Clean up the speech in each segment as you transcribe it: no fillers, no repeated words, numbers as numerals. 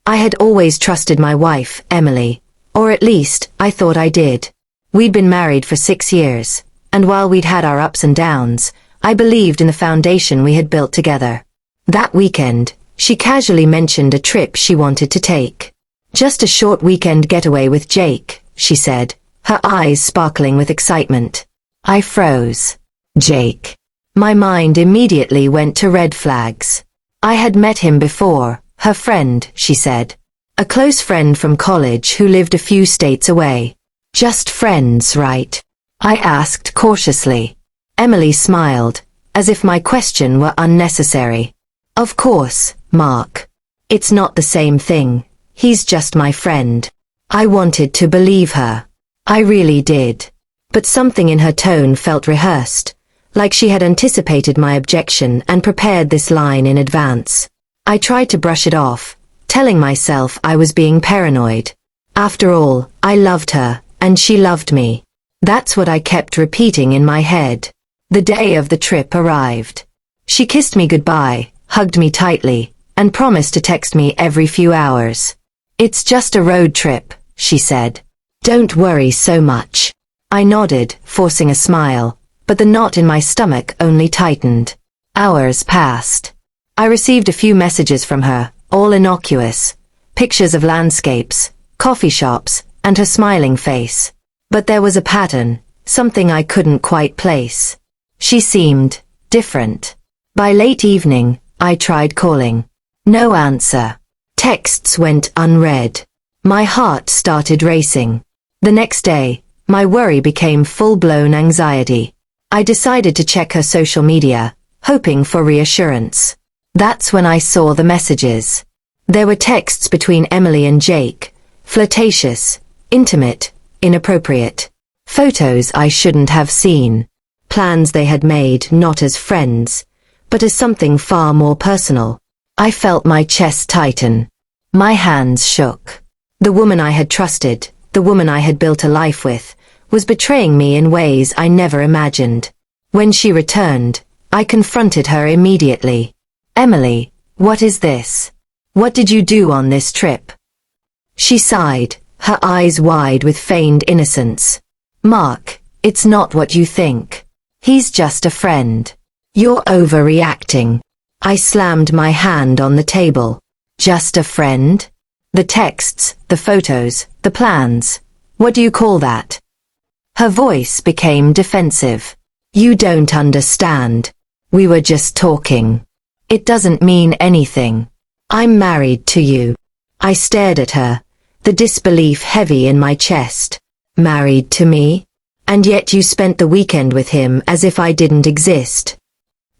I had always trusted my wife, Emily. Or at least, I thought I did. We'd been married for 6 years, and while we'd had our ups and downs, I believed in the foundation we had built together. That weekend, she casually mentioned a trip she wanted to take. Just a short weekend getaway with Jake, she said, her eyes sparkling with excitement. I froze. Jake. My mind immediately went to red flags. I had met him before, her friend, she said. A close friend from college who lived a few states away. Just friends, right? I asked cautiously. Emily smiled, as if my question were unnecessary. Of course, Mark. It's not the same thing. He's just my friend. I wanted to believe her. I really did. But something in her tone felt rehearsed, like she had anticipated my objection and prepared this line in advance. I tried to brush it off, telling myself I was being paranoid. After all, I loved her, and she loved me. That's what I kept repeating in my head. The day of the trip arrived. She kissed me goodbye, hugged me tightly, and promised to text me every few hours. It's just a road trip, she said. Don't worry so much. I nodded, forcing a smile, but the knot in my stomach only tightened. Hours passed. I received a few messages from her, all innocuous. Pictures of landscapes, coffee shops, and her smiling face. But there was a pattern, something I couldn't quite place. She seemed different. By late evening, I tried calling. No answer. Texts went unread. My heart started racing. The next day, my worry became full-blown anxiety. I decided to check her social media, hoping for reassurance. That's when I saw the messages. There were texts between Emily and Jake, flirtatious, intimate, inappropriate. Photos I shouldn't have seen. Plans they had made not as friends, but as something far more personal. I felt my chest tighten. My hands shook. The woman I had trusted, the woman I had built a life with, was betraying me in ways I never imagined. When she returned, I confronted her immediately. Emily, what is this? What did you do on this trip? She sighed, her eyes wide with feigned innocence. Mark, it's not what you think. He's just a friend. You're overreacting. I slammed my hand on the table. Just a friend? The texts, the photos, the plans. What do you call that? Her voice became defensive. You don't understand. We were just talking. It doesn't mean anything. I'm married to you. I stared at her, the disbelief heavy in my chest. Married to me? And yet you spent the weekend with him as if I didn't exist.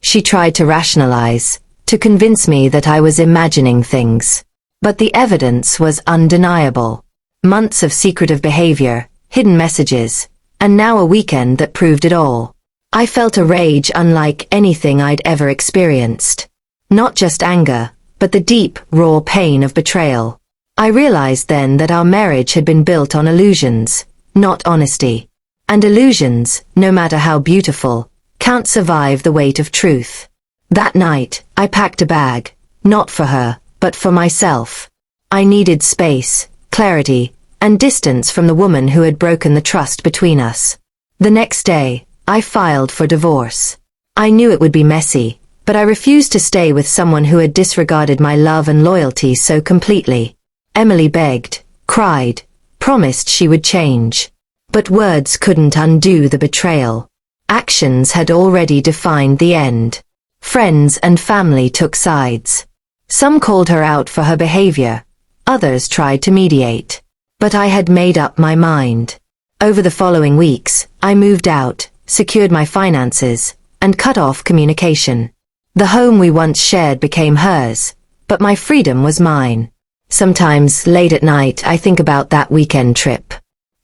She tried to rationalize, to convince me that I was imagining things. But the evidence was undeniable. Months of secretive behavior, hidden messages, and now a weekend that proved it all. I felt a rage unlike anything I'd ever experienced. Not just anger, but the deep, raw pain of betrayal. I realized then that our marriage had been built on illusions, not honesty. And illusions, no matter how beautiful, can't survive the weight of truth. That night, I packed a bag, not for her, but for myself. I needed space, clarity, and distance from the woman who had broken the trust between us. The next day, I filed for divorce. I knew it would be messy, but I refused to stay with someone who had disregarded my love and loyalty so completely. Emily begged, cried, promised she would change. But words couldn't undo the betrayal. Actions had already defined the end. Friends and family took sides. Some called her out for her behavior. Others tried to mediate. But I had made up my mind. Over the following weeks, I moved out, secured my finances, and cut off communication. The home we once shared became hers, but my freedom was mine. Sometimes, late at night, I think about that weekend trip.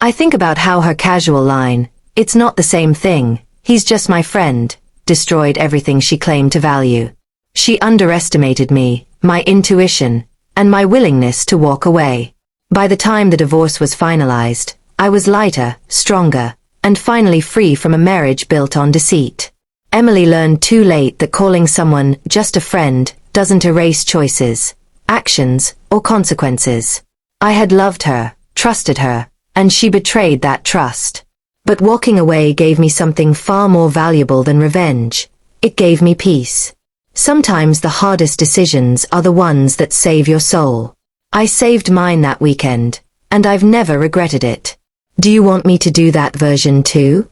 I think about how her casual line, "It's not the same thing, he's just my friend," destroyed everything she claimed to value. She underestimated me, my intuition, and my willingness to walk away. By the time the divorce was finalized, I was lighter, stronger, and finally free from a marriage built on deceit. Emily learned too late that calling someone just a friend doesn't erase choices, actions, or consequences. I had loved her, trusted her, and she betrayed that trust. But walking away gave me something far more valuable than revenge. It gave me peace. Sometimes the hardest decisions are the ones that save your soul. I saved mine that weekend, and I've never regretted it. Do you want me to do that version too?